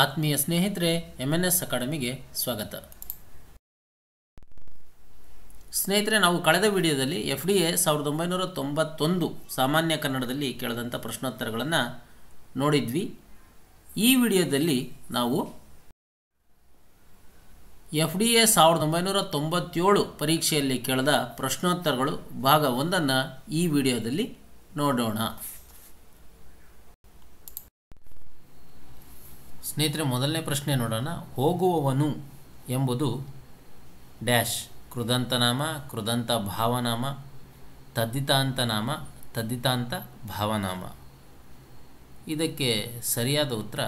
ಆತ್ಮೀಯ ಸ್ನೇಹಿತರೆ, MNS ಅಕಾಡೆಮಿಗೆ ಸ್ವಾಗತ. ಸ್ನೇಹಿತರೆ, ನಾವು ಕಳೆದ ವಿಡಿಯೋದಲ್ಲಿ FDA 1991 ಸಾಮಾನ್ಯ ಕನ್ನಡದಲ್ಲಿ ಕೇಳಿದಂಥ ಪ್ರಶ್ನೋತ್ತರಗಳನ್ನು ನೋಡಿದ್ವಿ. ಈ ವಿಡಿಯೋದಲ್ಲಿ ನಾವು FDA 1997 ಪರೀಕ್ಷೆಯಲ್ಲಿ ಕೇಳಿದ ಪ್ರಶ್ನೋತ್ತರಗಳು ಭಾಗ 1 ಈ ವಿಡಿಯೋದಲ್ಲಿ ನೋಡೋಣ. ಸ್ನೇಹಿತರೆ, ಮೊದಲನೇ ಪ್ರಶ್ನೆ ನೋಡೋಣ. ಹೋಗುವವನು ಎಂಬುದು ಡ್ಯಾಶ್ ಕೃದಂತನಾಮ, ಕೃದಂತ ಭಾವನಾಮ, ತದ್ದಿತಾಂತ ನಾಮ, ತದ್ದಿತಾಂತ ಭಾವನಾಮ. ಇದಕ್ಕೆ ಸರಿಯಾದ ಉತ್ತರ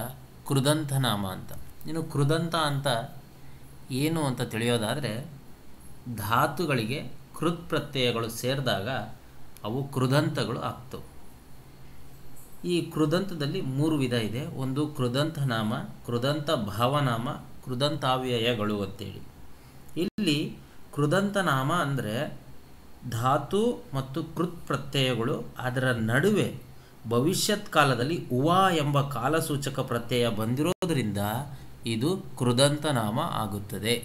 ಕೃದಂತನಾಮ ಅಂತ. ಇನ್ನು ಕೃದಂತ ಅಂತ ಏನು ಅಂತ ತಿಳಿಯೋದಾದರೆ, ಧಾತುಗಳಿಗೆ ಕೃತ್ ಪ್ರತ್ಯಯಗಳು ಸೇರಿದಾಗ ಅವು ಕೃದಂತಗಳು ಆಗ್ತವೆ. ಈ ಕೃದಂತದಲ್ಲಿ 3 ವಿಧ ಇದೆ. ಒಂದು ಕೃದಂತನಾಮ, ಕೃದಂತ ಭಾವನಾಮ, ಕೃದಂತಾವ್ಯಯಗಳು ಅಂತೇಳಿ. ಇಲ್ಲಿ ಕೃದಂತನಾಮ ಅಂದರೆ ಧಾತು ಮತ್ತು ಕೃತ್ ಪ್ರತ್ಯಯಗಳು, ಅದರ ನಡುವೆ ಭವಿಷ್ಯತ್ ಕಾಲದಲ್ಲಿ ಉವಾ ಎಂಬ ಕಾಲಸೂಚಕ ಪ್ರತ್ಯಯ ಬಂದಿರೋದರಿಂದ ಇದು ಕೃದಂತನಾಮ ಆಗುತ್ತದೆ.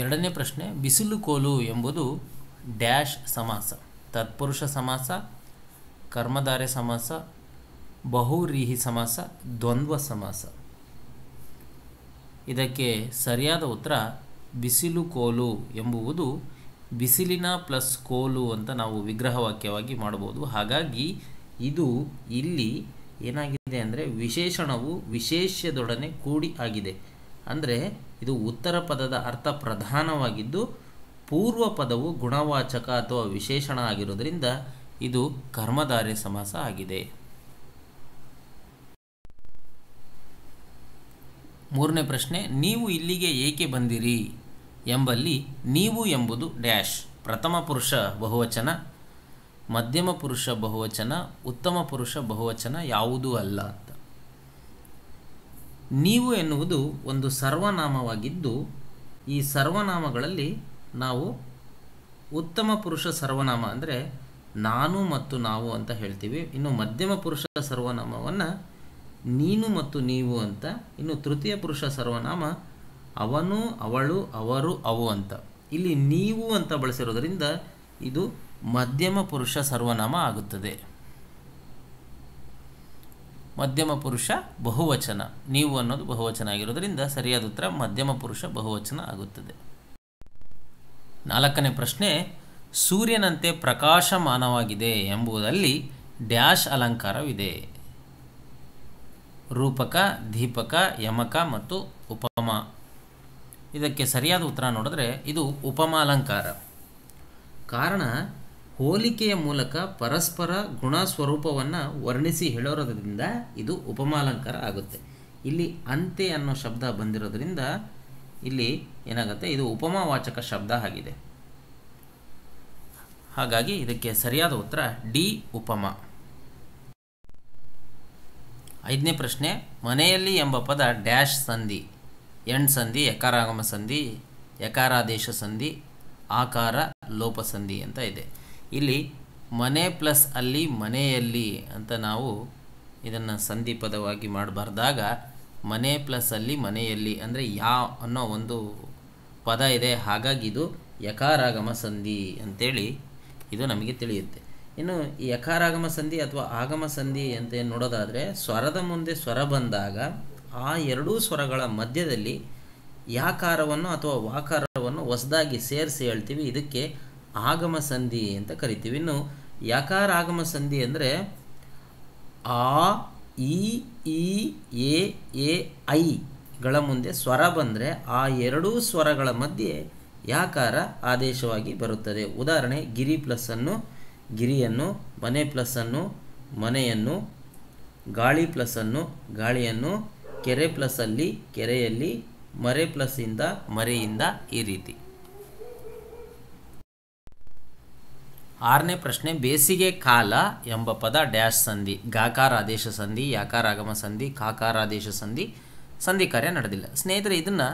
ಎರಡನೇ ಪ್ರಶ್ನೆ. ಬಿಸಿಲು ಕೋಲು ಎಂಬುದು ಡ್ಯಾಶ್ ಸಮಾಸ. ತತ್ಪುರುಷ ಸಮಾಸ, ಕರ್ಮಧಾರೆ ಸಮಾಸ, ಬಹುವ್ರೀಹಿ ಸಮಾಸ, ದ್ವಂದ್ವ ಸಮಾಸ. ಇದಕ್ಕೆ ಸರಿಯಾದ ಉತ್ತರ ಬಿಸಿಲು ಕೋಲು ಎಂಬುವುದು ಬಿಸಿಲಿನ ಪ್ಲಸ್ ಕೋಲು ಅಂತ ನಾವು ವಿಗ್ರಹವಾಕ್ಯವಾಗಿ ಮಾಡಬಹುದು. ಹಾಗಾಗಿ ಇದು ಇಲ್ಲಿ ಏನಾಗಿದೆ ಅಂದರೆ ವಿಶೇಷಣವು ವಿಶೇಷ್ಯದೊಡನೆ ಕೂಡಿ ಆಗಿದೆ. ಅಂದರೆ ಇದು ಉತ್ತರ ಪದದ ಅರ್ಥ ಪ್ರಧಾನವಾಗಿದ್ದು ಪೂರ್ವ ಪದವು ಗುಣವಾಚಕ ಅಥವಾ ವಿಶೇಷಣ ಆಗಿರೋದ್ರಿಂದ ಇದು ಕರ್ಮಧಾರೆ ಸಮಾಸ ಆಗಿದೆ. ಮೂರನೇ ಪ್ರಶ್ನೆ. ನೀವು ಇಲ್ಲಿಗೆ ಏಕೆ ಬಂದಿರಿ ಎಂಬಲ್ಲಿ ನೀವು ಎಂಬುದು ಡ್ಯಾಶ್ ಪ್ರಥಮ ಪುರುಷ ಬಹುವಚನ, ಮಧ್ಯಮ ಪುರುಷ ಬಹುವಚನ, ಉತ್ತಮ ಪುರುಷ ಬಹುವಚನ ಯಾವುದೂ ಅಲ್ಲ ಅಂತ. ನೀವು ಎನ್ನುವುದು ಒಂದು ಸರ್ವನಾಮವಾಗಿದ್ದು ಈ ಸರ್ವನಾಮಗಳಲ್ಲಿ ನಾವು ಉತ್ತಮ ಪುರುಷ ಸರ್ವನಾಮ ಅಂದರೆ ನಾನು ಮತ್ತು ನಾವು ಅಂತ ಹೇಳ್ತೀವಿ. ಇನ್ನು ಮಧ್ಯಮ ಪುರುಷ ಸರ್ವನಾಮವನ್ನು ನೀನು ಮತ್ತು ನೀವು ಅಂತ, ಇನ್ನು ತೃತೀಯ ಪುರುಷ ಸರ್ವನಾಮ ಅವನು, ಅವಳು, ಅವರು, ಅವು ಅಂತ. ಇಲ್ಲಿ ನೀವು ಅಂತ ಬಳಸಿರೋದ್ರಿಂದ ಇದು ಮಧ್ಯಮ ಪುರುಷ ಸರ್ವನಾಮ ಆಗುತ್ತದೆ. ಮಧ್ಯಮ ಪುರುಷ ಬಹುವಚನ, ನೀವು ಅನ್ನೋದು ಬಹುವಚನ ಆಗಿರೋದ್ರಿಂದ ಸರಿಯಾದ ಉತ್ತರ ಮಧ್ಯಮ ಪುರುಷ ಬಹುವಚನ ಆಗುತ್ತದೆ. ನಾಲ್ಕನೇ ಪ್ರಶ್ನೆ. ಸೂರ್ಯನಂತೆ ಪ್ರಕಾಶಮಾನವಾಗಿದೆ ಎಂಬುದರಲ್ಲಿ ಡ್ಯಾಶ್ ಅಲಂಕಾರವಿದೆ. ರೂಪಕ, ದೀಪಕ, ಯಮಕ ಮತ್ತು ಉಪಮ. ಇದಕ್ಕೆ ಸರಿಯಾದ ಉತ್ತರ ನೋಡಿದ್ರೆ ಇದು ಉಪಮಾಲಂಕಾರ. ಕಾರಣ ಹೋಲಿಕೆಯ ಮೂಲಕ ಪರಸ್ಪರ ಗುಣ ಸ್ವರೂಪವನ್ನು ವರ್ಣಿಸಿ ಹೇಳೋದ್ರಿಂದ ಇದು ಉಪಮಾಲಂಕಾರ ಆಗುತ್ತೆ. ಇಲ್ಲಿ ಅಂತೆ ಅನ್ನೋ ಶಬ್ದ ಬಂದಿರೋದ್ರಿಂದ ಇಲ್ಲಿ ಏನಾಗುತ್ತೆ, ಇದು ಉಪಮಾವಾಚಕ ಶಬ್ದ ಆಗಿದೆ. ಹಾಗಾಗಿ ಇದಕ್ಕೆ ಸರಿಯಾದ ಉತ್ತರ ಡಿ ಉಪಮ. ಐದನೇ ಪ್ರಶ್ನೆ. ಮನೆಯಲ್ಲಿ ಎಂಬ ಪದ ಡ್ಯಾಶ್ ಸಂಧಿ, ಎಣ್ ಸಂಧಿ, ಯಕಾರಾಗಮ ಸಂಧಿ, ಯಕಾರಾದೇಶ ಸಂಧಿ, ಆಕಾರ ಲೋಪ ಸಂಧಿ ಅಂತ ಇದೆ. ಇಲ್ಲಿ ಮನೆ ಪ್ಲಸ್ ಅಲ್ಲಿ ಮನೆಯಲ್ಲಿ ಅಂತ ನಾವು ಇದನ್ನು ಸಂಧಿ ಪದವಾಗಿ ಮಾಡಬಾರ್ದಾಗ ಮನೆ ಪ್ಲಸ್ ಅಲ್ಲಿ ಮನೆಯಲ್ಲಿ ಅಂದರೆ ಯಾ ಅನ್ನೋ ಒಂದು ಪದ ಇದೆ. ಹಾಗಾಗಿ ಇದು ಯಕಾರಾಗಮ ಸಂಧಿ ಅಂತೇಳಿ ಇದು ನಮಗೆ ತಿಳಿಯುತ್ತೆ. ಇನ್ನು ಈ ಯಕಾರಾಗಮ ಸಂಧಿ ಅಥವಾ ಆಗಮ ಸಂಧಿ ಅಂತ ನೋಡೋದಾದರೆ ಸ್ವರದ ಮುಂದೆ ಸ್ವರ ಬಂದಾಗ ಆ ಎರಡೂ ಸ್ವರಗಳ ಮಧ್ಯದಲ್ಲಿ ಯಾಕಾರವನ್ನು ಅಥವಾ ವಾಕಾರವನ್ನು ಹೊಸದಾಗಿ ಸೇರಿಸಿ ಹೇಳ್ತೀವಿ. ಇದಕ್ಕೆ ಆಗಮ ಸಂಧಿ ಅಂತ ಕರಿತೀವಿ. ಇನ್ನು ಯಕಾರಾಗಮ ಸಂಧಿ ಅಂದರೆ ಆ, ಈ, ಎ, ಐಗಳ ಮುಂದೆ ಸ್ವರ ಬಂದರೆ ಆ ಎರಡೂ ಸ್ವರಗಳ ಮಧ್ಯೆ ಯಾಕಾರ ಆದೇಶವಾಗಿ ಬರುತ್ತದೆ. ಉದಾಹರಣೆ, ಗಿರಿ ಪ್ಲಸ್ಸನ್ನು ಗಿರಿಯನ್ನು, ಮನೆ ಪ್ಲಸ್ಸನ್ನು ಮನೆಯನ್ನು, ಗಾಳಿ ಪ್ಲಸ್ಸನ್ನು ಗಾಳಿಯನ್ನು, ಕೆರೆ ಪ್ಲಸ್ಸಲ್ಲಿ ಕೆರೆಯಲ್ಲಿ, ಮರೆ ಪ್ಲಸ್ಸಿಂದ ಮರೆಯಿಂದ, ಈ ರೀತಿ. ಆರನೇ ಪ್ರಶ್ನೆ. ಬೇಸಿಗೆ ಕಾಲ ಎಂಬ ಪದ ಡ್ಯಾಶ್ ಸಂಧಿ. ಗಾಕಾರ ಆದೇಶ ಸಂಧಿ, ಯಾಕಾರಾಗಮ ಸಂಧಿ, ಕಾಕಾರಾದೇಶ ಸಂಧಿ, ಸಂಧಿ ಕಾರ್ಯ ನಡೆದಿಲ್ಲ. ಸ್ನೇಹಿತರೆ, ಇದನ್ನು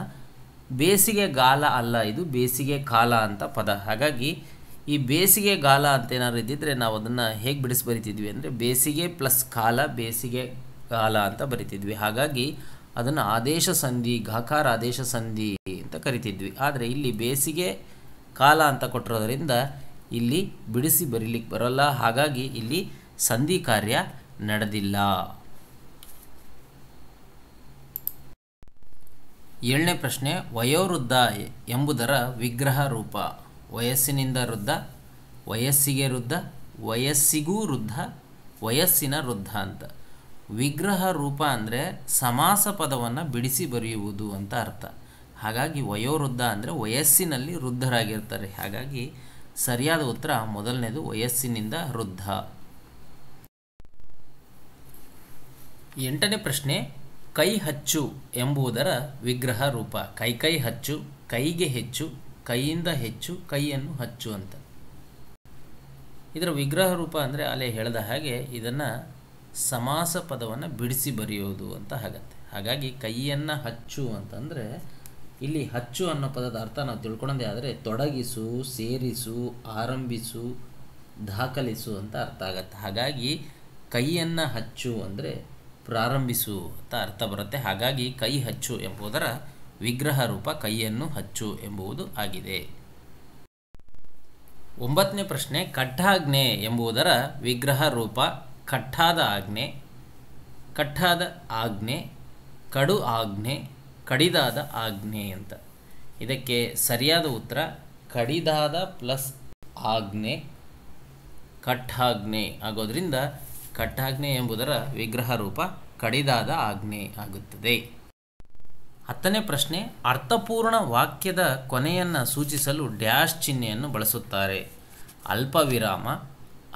ಬೇಸಿಗೆ ಗಾಲ ಅಲ್ಲ, ಇದು ಬೇಸಿಗೆ ಕಾಲ ಅಂತ ಪದ. ಹಾಗಾಗಿ ಈ ಬೇಸಿಗೆಗಾಲ ಅಂತ ಏನಾದ್ರು ಇದ್ದಿದ್ದರೆ ನಾವು ಅದನ್ನು ಹೇಗೆ ಬಿಡಿಸಿ ಬರಿತಿದ್ವಿ ಅಂದರೆ ಬೇಸಿಗೆ ಪ್ಲಸ್ ಕಾಲ ಬೇಸಿಗೆ ಕಾಲ ಅಂತ ಬರಿತಿದ್ವಿ. ಹಾಗಾಗಿ ಅದನ್ನು ಆದೇಶ ಸಂಧಿ, ಘಾಕಾರ ಆದೇಶ ಸಂಧಿ ಅಂತ ಕರಿತಿದ್ವಿ. ಆದರೆ ಇಲ್ಲಿ ಬೇಸಿಗೆ ಕಾಲ ಅಂತ ಕೊಟ್ಟಿರೋದ್ರಿಂದ ಇಲ್ಲಿ ಬಿಡಿಸಿ ಬರೀಲಿಕ್ಕೆ ಬರೋಲ್ಲ. ಹಾಗಾಗಿ ಇಲ್ಲಿ ಸಂಧಿ ಕಾರ್ಯ ನಡೆದಿಲ್ಲ. 7ನೇ ಪ್ರಶ್ನೆ, ವಯೋವೃದ್ಧ ಎಂಬುದರ ವಿಗ್ರಹ ರೂಪ. ವಯಸ್ಸಿನಿಂದ ವೃದ್ಧ, ವಯಸ್ಸಿಗೆ ವೃದ್ಧ, ವಯಸ್ಸಿಗೂ ವೃದ್ಧ, ವಯಸ್ಸಿನ ವೃದ್ಧ ಅಂತ. ವಿಗ್ರಹ ರೂಪ ಅಂದರೆ ಸಮಾಸ ಪದವನ್ನು ಬಿಡಿಸಿ ಬರೆಯುವುದು ಅಂತ ಅರ್ಥ. ಹಾಗಾಗಿ ವಯೋವೃದ್ಧ ಅಂದರೆ ವಯಸ್ಸಿನಲ್ಲಿ ವೃದ್ಧರಾಗಿರ್ತಾರೆ. ಹಾಗಾಗಿ ಸರಿಯಾದ ಉತ್ತರ ಮೊದಲನೇದು, ವಯಸ್ಸಿನಿಂದ ವೃದ್ಧ. 8ನೇ ಪ್ರಶ್ನೆ, ಕೈ ಹಚ್ಚು ಎಂಬುದರ ವಿಗ್ರಹ ರೂಪ. ಕೈ ಹಚ್ಚು, ಕೈಗೆ ಹೆಚ್ಚು, ಕೈಯಿಂದ ಹೆಚ್ಚು, ಕೈಯನ್ನು ಹಚ್ಚು ಅಂತ. ಇದರ ವಿಗ್ರಹ ರೂಪ ಅಂದರೆ ಅಲ್ಲೇ ಹೇಳಿದ ಹಾಗೆ ಇದನ್ನು ಸಮಾಸ ಪದವನ್ನು ಬಿಡಿಸಿ ಬರೆಯೋದು ಅಂತ ಆಗತ್ತೆ. ಹಾಗಾಗಿ ಕೈಯನ್ನು ಹಚ್ಚು ಅಂತಂದರೆ ಇಲ್ಲಿ ಹಚ್ಚು ಅನ್ನೋ ಪದದ ಅರ್ಥ ನಾವು ತಿಳ್ಕೊಳ್ಳೋದೇ ಆದರೆ ತೊಡಗಿಸು, ಸೇರಿಸು, ಆರಂಭಿಸು, ದಾಖಲಿಸು ಅಂತ ಅರ್ಥ ಆಗತ್ತೆ. ಹಾಗಾಗಿ ಕೈಯನ್ನು ಹಚ್ಚು ಅಂದರೆ ಪ್ರಾರಂಭಿಸು ಅಂತ ಅರ್ಥ ಬರುತ್ತೆ. ಹಾಗಾಗಿ ಕೈ ಹಚ್ಚು ಎಂಬುದರ ವಿಗ್ರಹ ರೂಪ ಕೈಯನ್ನು ಹಚ್ಚು ಎಂಬುದು ಆಗಿದೆ. 9ನೇ ಪ್ರಶ್ನೆ, ಕಟ್ಟಾಜ್ಞೆ ಎಂಬುದರ ವಿಗ್ರಹ ರೂಪ. ಕಟ್ಟಾದ ಆಜ್ಞೆ, ಕಟ್ಟಾದ ಆಜ್ಞೆ, ಕಡು ಆಜ್ಞೆ, ಕಡಿದಾದ ಆಜ್ಞೆ ಅಂತ. ಇದಕ್ಕೆ ಸರಿಯಾದ ಉತ್ತರ ಕಡಿದಾದ ಪ್ಲಸ್ ಆಜ್ಞೆ ಕಟ್ಟಾಜ್ಞೆ ಆಗೋದ್ರಿಂದ ಕಟ್ಟಾಜ್ಞೆ ಎಂಬುದರ ವಿಗ್ರಹ ರೂಪ ಕಡಿದಾದ ಆಜ್ಞೆ ಆಗುತ್ತದೆ. 10ನೇ ಪ್ರಶ್ನೆ, ಅರ್ಥಪೂರ್ಣ ವಾಕ್ಯದ ಕೊನೆಯನ್ನು ಸೂಚಿಸಲು ಡ್ಯಾಶ್ ಚಿಹ್ನೆಯನ್ನು ಬಳಸುತ್ತಾರೆ. ಅಲ್ಪ ವಿರಾಮ,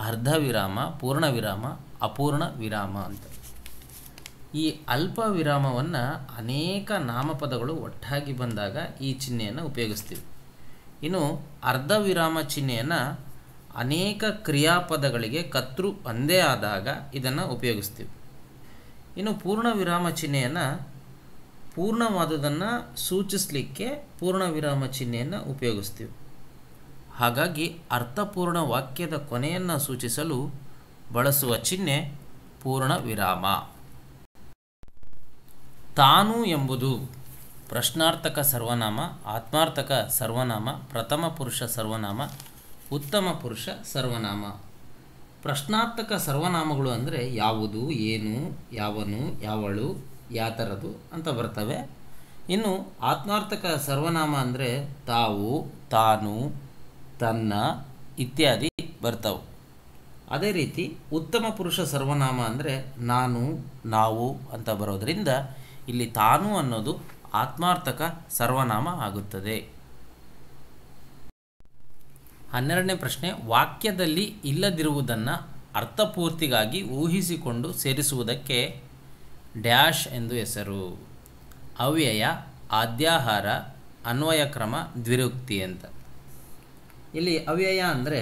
ಅರ್ಧ ವಿರಾಮ, ಪೂರ್ಣ ವಿರಾಮ, ಅಪೂರ್ಣ ವಿರಾಮ ಅಂತ. ಈ ಅಲ್ಪ ವಿರಾಮವನ್ನು ಅನೇಕ ನಾಮಪದಗಳು ಒಟ್ಟಾಗಿ ಬಂದಾಗ ಈ ಚಿಹ್ನೆಯನ್ನು ಉಪಯೋಗಿಸ್ತೀವಿ. ಇನ್ನು ಅರ್ಧ ವಿರಾಮ ಚಿಹ್ನೆಯನ್ನು ಅನೇಕ ಕ್ರಿಯಾಪದಗಳಿಗೆ ಕರ್ತೃ ಒಂದೇ ಆದಾಗ ಇದನ್ನು ಉಪಯೋಗಿಸ್ತೀವಿ. ಇನ್ನು ಪೂರ್ಣ ವಿರಾಮ ಚಿಹ್ನೆಯನ್ನು ಪೂರ್ಣವಾದುದನ್ನು ಸೂಚಿಸಲಿಕ್ಕೆ ಪೂರ್ಣ ವಿರಾಮ ಚಿಹ್ನೆಯನ್ನು ಉಪಯೋಗಿಸ್ತೀವಿ. ಹಾಗಾಗಿ ಅರ್ಥಪೂರ್ಣ ವಾಕ್ಯದ ಕೊನೆಯನ್ನು ಸೂಚಿಸಲು ಬಳಸುವ ಚಿಹ್ನೆ ಪೂರ್ಣ ವಿರಾಮ. ತಾನು ಎಂಬುದು ಪ್ರಶ್ನಾರ್ಥಕ ಸರ್ವನಾಮ, ಆತ್ಮಾರ್ಥಕ ಸರ್ವನಾಮ, ಪ್ರಥಮ ಪುರುಷ ಸರ್ವನಾಮ, ಉತ್ತಮ ಪುರುಷ ಸರ್ವನಾಮ. ಪ್ರಶ್ನಾರ್ಥಕ ಸರ್ವನಾಮಗಳು ಅಂದರೆ ಯಾವುದು, ಏನು, ಯಾವನು, ಯಾವಳು, ಯಾತರದು ಅಂತ ಬರ್ತವೆ. ಇನ್ನು ಆತ್ಮಾರ್ಥಕ ಸರ್ವನಾಮ ಅಂದರೆ ತಾವು, ತಾನು, ತನ್ನ ಇತ್ಯಾದಿ ಬರ್ತವೆ. ಅದೇ ರೀತಿ ಉತ್ತಮ ಪುರುಷ ಸರ್ವನಾಮ ಅಂದರೆ ನಾನು, ನಾವು ಅಂತ ಬರೋದರಿಂದ ಇಲ್ಲಿ ತಾನು ಅನ್ನೋದು ಆತ್ಮಾರ್ಥಕ ಸರ್ವನಾಮ ಆಗುತ್ತದೆ. 12ನೇ ಪ್ರಶ್ನೆ, ವಾಕ್ಯದಲ್ಲಿ ಇಲ್ಲದಿರುವುದನ್ನು ಅರ್ಥಪೂರ್ತಿಗಾಗಿ ಊಹಿಸಿಕೊಂಡು ಸೇರಿಸುವುದಕ್ಕೆ ಡ್ಯಾಶ್ ಎಂದು ಹೆಸರು. ಅವ್ಯಯ, ಆದ್ಯಾಹಾರ, ಅನ್ವಯಕ್ರಮ, ದ್ವಿರುಕ್ತಿ ಅಂತ. ಇಲ್ಲಿ ಅವ್ಯಯ ಅಂದರೆ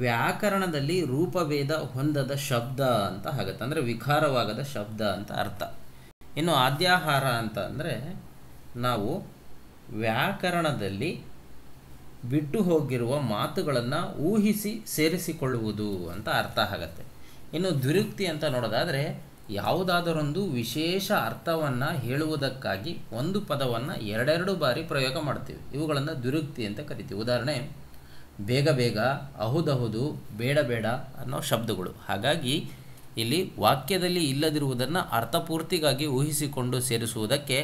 ವ್ಯಾಕರಣದಲ್ಲಿ ರೂಪಭೇದ ಹೊಂದದ ಶಬ್ದ ಅಂತ ಆಗುತ್ತೆ, ಅಂದರೆ ವಿಕಾರವಾಗದ ಶಬ್ದ ಅಂತ ಅರ್ಥ. ಇನ್ನು ಆದ್ಯಾಹಾರ ಅಂತ ಅಂದರೆ ನಾವು ವ್ಯಾಕರಣದಲ್ಲಿ ಬಿಟ್ಟು ಹೋಗಿರುವ ಮಾತುಗಳನ್ನು ಊಹಿಸಿ ಸೇರಿಸಿಕೊಳ್ಳುವುದು ಅಂತ ಅರ್ಥ ಆಗುತ್ತೆ. ಇನ್ನು ದ್ವಿರುಕ್ತಿ ಅಂತ ನೋಡೋದಾದರೆ ಯಾವುದಾದರೊಂದು ವಿಶೇಷ ಅರ್ಥವನ್ನು ಹೇಳುವುದಕ್ಕಾಗಿ ಒಂದು ಪದವನ್ನು ಎರಡೆರಡು ಬಾರಿ ಪ್ರಯೋಗ ಮಾಡ್ತೀವಿ. ಇವುಗಳನ್ನು ದ್ವಿರುಕ್ತಿ ಅಂತ ಕರಿತೀವಿ. ಉದಾಹರಣೆ ಬೇಗ ಬೇಗ, ಅಹುದಹುದು, ಬೇಡ ಬೇಡ ಅನ್ನೋ ಶಬ್ದಗಳು. ಹಾಗಾಗಿ ಇಲ್ಲಿ ವಾಕ್ಯದಲ್ಲಿ ಇಲ್ಲದಿರುವುದನ್ನು ಅರ್ಥಪೂರ್ತಿಗಾಗಿ ಊಹಿಸಿಕೊಂಡು ಸೇರಿಸುವುದಕ್ಕೆ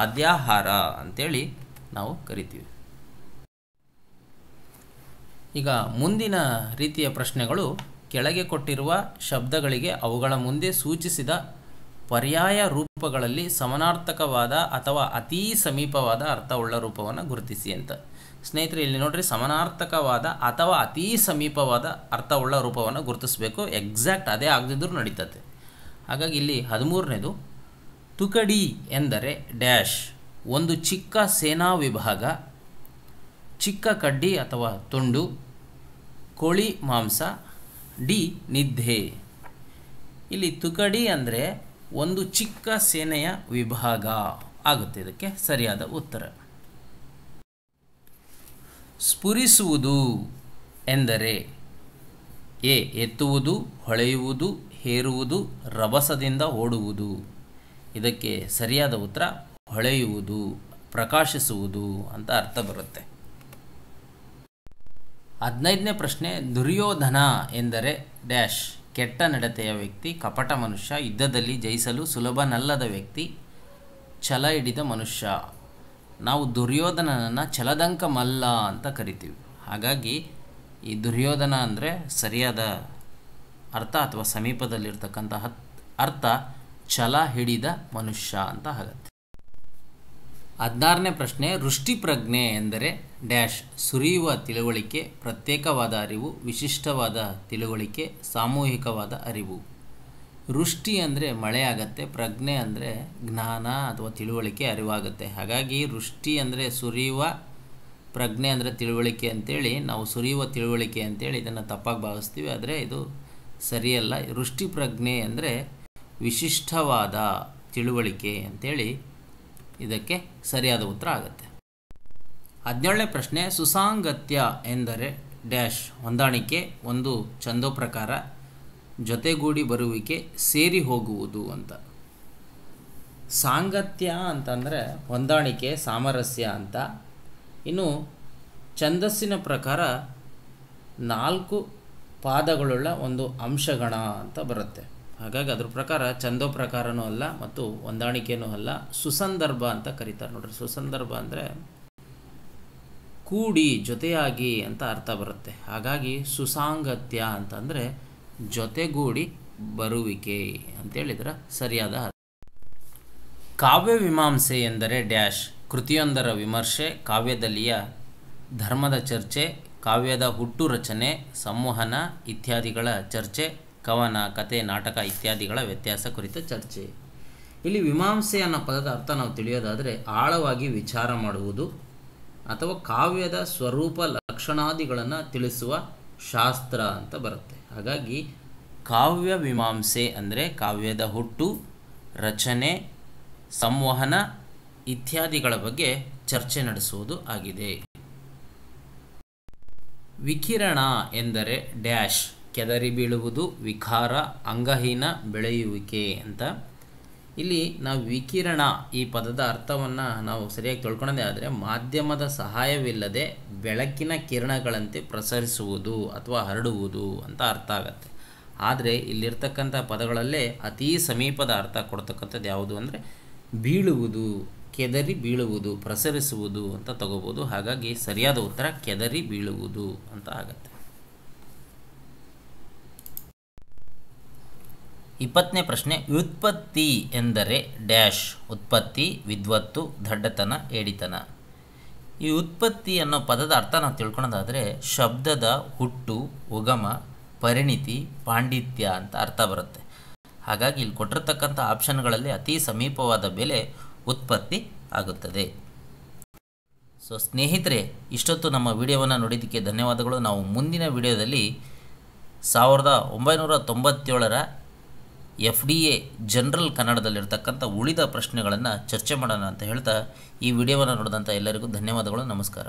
ಆದ್ಯಾಹಾರ ಅಂತೇಳಿ ನಾವು ಕರಿತೀವಿ. ಈಗ ಮುಂದಿನ ರೀತಿಯ ಪ್ರಶ್ನೆಗಳು ಕೆಳಗೆ ಕೊಟ್ಟಿರುವ ಶಬ್ದಗಳಿಗೆ ಅವುಗಳ ಮುಂದೆ ಸೂಚಿಸಿದ ಪರ್ಯಾಯ ರೂಪಗಳಲ್ಲಿ ಸಮಾನಾರ್ಥಕವಾದ ಅಥವಾ ಅತೀ ಸಮೀಪವಾದ ಅರ್ಥವುಳ್ಳ ರೂಪವನ್ನು ಗುರುತಿಸಿ ಅಂತ. ಸ್ನೇಹಿತರೆ ಇಲ್ಲಿ ನೋಡ್ರಿ, ಸಮಾನಾರ್ಥಕವಾದ ಅಥವಾ ಅತೀ ಸಮೀಪವಾದ ಅರ್ಥವುಳ್ಳ ರೂಪವನ್ನು ಗುರುತಿಸಬೇಕು. ಎಕ್ಸಾಕ್ಟ್ ಅದೇ ಆಗದಿದ್ದರೂ ನಡೀತದೆ. ಹಾಗಾಗಿ ಇಲ್ಲಿ 13ನೇದು, ತುಕಡಿ ಎಂದರೆ ಡ್ಯಾಶ್ ಒಂದು ಚಿಕ್ಕ ಸೇನಾ ವಿಭಾಗ, ಚಿಕ್ಕ ಕಡ್ಡಿ ಅಥವಾ ತುಂಡು, ಕೋಳಿ ಮಾಂಸ, ಡಿ ನಿದ್ದೆ. ಇಲ್ಲಿ ತುಕಡಿ ಅಂದರೆ ಒಂದು ಚಿಕ್ಕ ಸೇನೆಯ ವಿಭಾಗ ಆಗುತ್ತೆ. ಇದಕ್ಕೆ ಸರಿಯಾದ ಉತ್ತರ. ಸ್ಫುರಿಸುವುದು ಎಂದರೆ ಎ ಎತ್ತುವುದು, ಹೊಳೆಯುವುದು, ಹೇರುವುದು, ರಭಸದಿಂದ ಓಡುವುದು. ಇದಕ್ಕೆ ಸರಿಯಾದ ಉತ್ತರ ಹೊಳೆಯುವುದು, ಪ್ರಕಾಶಿಸುವುದು ಅಂತ ಅರ್ಥ ಬರುತ್ತೆ. 15ನೇ ಪ್ರಶ್ನೆ, ದುರ್ಯೋಧನ ಎಂದರೆ ಡ್ಯಾಶ್ ಕೆಟ್ಟ ನಡತೆಯ ವ್ಯಕ್ತಿ, ಕಪಟ ಮನುಷ್ಯ, ಯುದ್ಧದಲ್ಲಿ ಜಯಿಸಲು ಸುಲಭನಲ್ಲದ ವ್ಯಕ್ತಿ, ಛಲ ಹಿಡಿದ ಮನುಷ್ಯ. ನಾವು ದುರ್ಯೋಧನನನ್ನು ಛಲದಂಕ ಮಲ್ಲ ಅಂತ ಕರಿತೀವಿ. ಹಾಗಾಗಿ ಈ ದುರ್ಯೋಧನ ಅಂದರೆ ಸರಿಯಾದ ಅರ್ಥ ಅಥವಾ ಸಮೀಪದಲ್ಲಿರ್ತಕ್ಕಂತಹ ಅರ್ಥ ಛಲ ಹಿಡಿದ ಮನುಷ್ಯ ಅಂತ ಆಗುತ್ತೆ. 16ನೇ ಪ್ರಶ್ನೆ, ವೃಷ್ಟಿಪ್ರಜ್ಞೆ ಎಂದರೆ ಡ್ಯಾಶ್ ಸುರಿಯುವ ತಿಳುವಳಿಕೆ, ಪ್ರತ್ಯೇಕವಾದ ಅರಿವು, ವಿಶಿಷ್ಟವಾದ ತಿಳುವಳಿಕೆ, ಸಾಮೂಹಿಕವಾದ ಅರಿವು. ವೃಷ್ಟಿ ಅಂದರೆ ಮಳೆ ಆಗತ್ತೆ, ಪ್ರಜ್ಞೆ ಅಂದರೆ ಜ್ಞಾನ ಅಥವಾ ತಿಳುವಳಿಕೆ, ಅರಿವಾಗುತ್ತೆ. ಹಾಗಾಗಿ ವೃಷ್ಟಿ ಅಂದರೆ ಸುರಿಯುವ, ಪ್ರಜ್ಞೆ ಅಂದರೆ ತಿಳುವಳಿಕೆ ಅಂತೇಳಿ ನಾವು ಸುರಿಯುವ ತಿಳುವಳಿಕೆ ಅಂತೇಳಿ ಇದನ್ನು ತಪ್ಪಾಗಿ ಭಾವಿಸ್ತೀವಿ. ಆದರೆ ಇದು ಸರಿಯಲ್ಲ. ವೃಷ್ಟಿ ಪ್ರಜ್ಞೆ ಅಂದರೆ ವಿಶಿಷ್ಟವಾದ ತಿಳುವಳಿಕೆ ಅಂತೇಳಿ ಇದಕ್ಕೆ ಸರಿಯಾದ ಉತ್ತರ ಆಗುತ್ತೆ. 17ನೇ ಪ್ರಶ್ನೆ, ಸುಸಾಂಗತ್ಯ ಎಂದರೆ ಡ್ಯಾಶ್ ಹೊಂದಾಣಿಕೆ, ಒಂದು ಛಂದೋಪ್ರಕಾರ, ಜೊತೆಗೂಡಿ ಬರುವಿಕೆ, ಸೇರಿ ಹೋಗುವುದು ಅಂತ. ಸಾಂಗತ್ಯ ಅಂತಂದರೆ ಹೊಂದಾಣಿಕೆ, ಸಾಮರಸ್ಯ ಅಂತ. ಇನ್ನು ಛಂದಸ್ಸಿನ ಪ್ರಕಾರ 4 ಪಾದಗಳುಳ್ಳ ಒಂದು ಅಂಶಗಣ ಅಂತ ಬರುತ್ತೆ. ಹಾಗಾಗಿ ಅದ್ರ ಪ್ರಕಾರ ಛಂದೋ ಪ್ರಕಾರನೂ ಅಲ್ಲ ಮತ್ತು ಹೊಂದಾಣಿಕೆಯೂ ಅಲ್ಲ. ಸುಸಂದರ್ಭ ಅಂತ ಕರೀತಾರೆ ನೋಡ್ರಿ. ಸುಸಂದರ್ಭ ಅಂದರೆ ಕೂಡಿ, ಜೊತೆಯಾಗಿ ಅಂತ ಅರ್ಥ ಬರುತ್ತೆ. ಹಾಗಾಗಿ ಸುಸಾಂಗತ್ಯ ಅಂತಂದರೆ ಜೊತೆಗೂಡಿ ಬರುವಿಕೆ ಅಂತೇಳಿದ್ರೆ ಸರಿಯಾದ. ಕಾವ್ಯಮೀಮಾಂಸೆ ಎಂದರೆ ಡ್ಯಾಶ್ ಕೃತಿಯೊಂದರ ವಿಮರ್ಶೆ, ಕಾವ್ಯದಲ್ಲಿಯ ಧರ್ಮದ ಚರ್ಚೆ, ಕಾವ್ಯದ ಹುಟ್ಟು ರಚನೆ, ಸಂವಹನ ಇತ್ಯಾದಿಗಳ ಚರ್ಚೆ, ಕವನ, ಕತೆ, ನಾಟಕ ಇತ್ಯಾದಿಗಳ ವ್ಯತ್ಯಾಸ ಕುರಿತ ಚರ್ಚೆ. ಇಲ್ಲಿ ಮೀಮಾಂಸೆ ಅನ್ನೋ ಪದದ ಅರ್ಥ ನಾವು ತಿಳಿಯೋದಾದರೆ ಆಳವಾಗಿ ವಿಚಾರ ಮಾಡುವುದು ಅಥವಾ ಕಾವ್ಯದ ಸ್ವರೂಪ ಲಕ್ಷಣಾದಿಗಳನ್ನು ತಿಳಿಸುವ ಶಾಸ್ತ್ರ ಅಂತ ಬರುತ್ತೆ. ಹಾಗಾಗಿ ಕಾವ್ಯ ಮೀಮಾಂಸೆ ಅಂದರೆ ಕಾವ್ಯದ ಹುಟ್ಟು, ರಚನೆ, ಸಂವಹನ ಇತ್ಯಾದಿಗಳ ಬಗ್ಗೆ ಚರ್ಚೆ ನಡೆಸುವುದು ಆಗಿದೆ. ವಿಕಿರಣ ಎಂದರೆ ಡ್ಯಾಶ್ ಕೆದರಿ ಬೀಳುವುದು, ವಿಕಾರ, ಅಂಗಹೀನ, ಬೆಳೆಯುವಿಕೆ ಅಂತ. ಇಲ್ಲಿ ನಾವು ವಿಕಿರಣ ಈ ಪದದ ಅರ್ಥವನ್ನು ನಾವು ಸರಿಯಾಗಿ ತಿಳ್ಕೊಳ್ಳೋದೇ ಆದರೆ ಮಾಧ್ಯಮದ ಸಹಾಯವಿಲ್ಲದೆ ಬೆಳಕಿನ ಕಿರಣಗಳಂತೆ ಪ್ರಸರಿಸುವುದು ಅಥವಾ ಹರಡುವುದು ಅಂತ ಅರ್ಥ ಆಗುತ್ತೆ. ಆದರೆ ಇಲ್ಲಿರ್ತಕ್ಕಂಥ ಪದಗಳಲ್ಲೇ ಅತೀ ಸಮೀಪದ ಅರ್ಥ ಕೊಡ್ತಕ್ಕಂಥದ್ದು ಯಾವುದು ಅಂದರೆ ಬೀಳುವುದು, ಕೆದರಿ ಬೀಳುವುದು, ಪ್ರಸರಿಸುವುದು ಅಂತ ತಗೋಬೋದು. ಹಾಗಾಗಿ ಸರಿಯಾದ ಉತ್ತರ ಕೆದರಿ ಬೀಳುವುದು ಅಂತ ಆಗುತ್ತೆ. 20ನೇ ಪ್ರಶ್ನೆ, ವ್ಯುತ್ಪತ್ತಿ ಎಂದರೆ ಡ್ಯಾಶ್ ಉತ್ಪತ್ತಿ, ವಿದ್ವತ್ತು, ದಡ್ಡತನ, ಏಡಿತನ. ಈ ಉತ್ಪತ್ತಿ ಅನ್ನೋ ಪದದ ಅರ್ಥ ನಾವು ತಿಳ್ಕೊಳ್ಳೋದಾದರೆ ಶಬ್ದದ ಹುಟ್ಟು, ಉಗಮ, ಪರಿಣಿತಿ, ಪಾಂಡಿತ್ಯ ಅಂತ ಅರ್ಥ ಬರುತ್ತೆ. ಹಾಗಾಗಿ ಇಲ್ಲಿ ಕೊಟ್ಟಿರ್ತಕ್ಕಂಥ ಆಪ್ಷನ್ಗಳಲ್ಲಿ ಅತಿ ಸಮೀಪವಾದ ಬೆಲೆ ಉತ್ಪತ್ತಿ ಆಗುತ್ತದೆ. ಸೊ ಸ್ನೇಹಿತರೆ, ಇಷ್ಟೊತ್ತು ನಮ್ಮ ವಿಡಿಯೋವನ್ನು ನೋಡಿದ್ದಕ್ಕೆ ಧನ್ಯವಾದಗಳು. ನಾವು ಮುಂದಿನ ವಿಡಿಯೋದಲ್ಲಿ 1997ರ FDA ಜನರಲ್ ಕನ್ನಡದಲ್ಲಿರ್ತಕ್ಕಂಥ ಉಳಿದ ಪ್ರಶ್ನೆಗಳನ್ನು ಚರ್ಚೆ ಮಾಡೋಣ ಅಂತ ಹೇಳ್ತಾ ಈ ವಿಡಿಯೋವನ್ನು ನೋಡಿದಂಥ ಎಲ್ಲರಿಗೂ ಧನ್ಯವಾದಗಳು. ನಮಸ್ಕಾರ.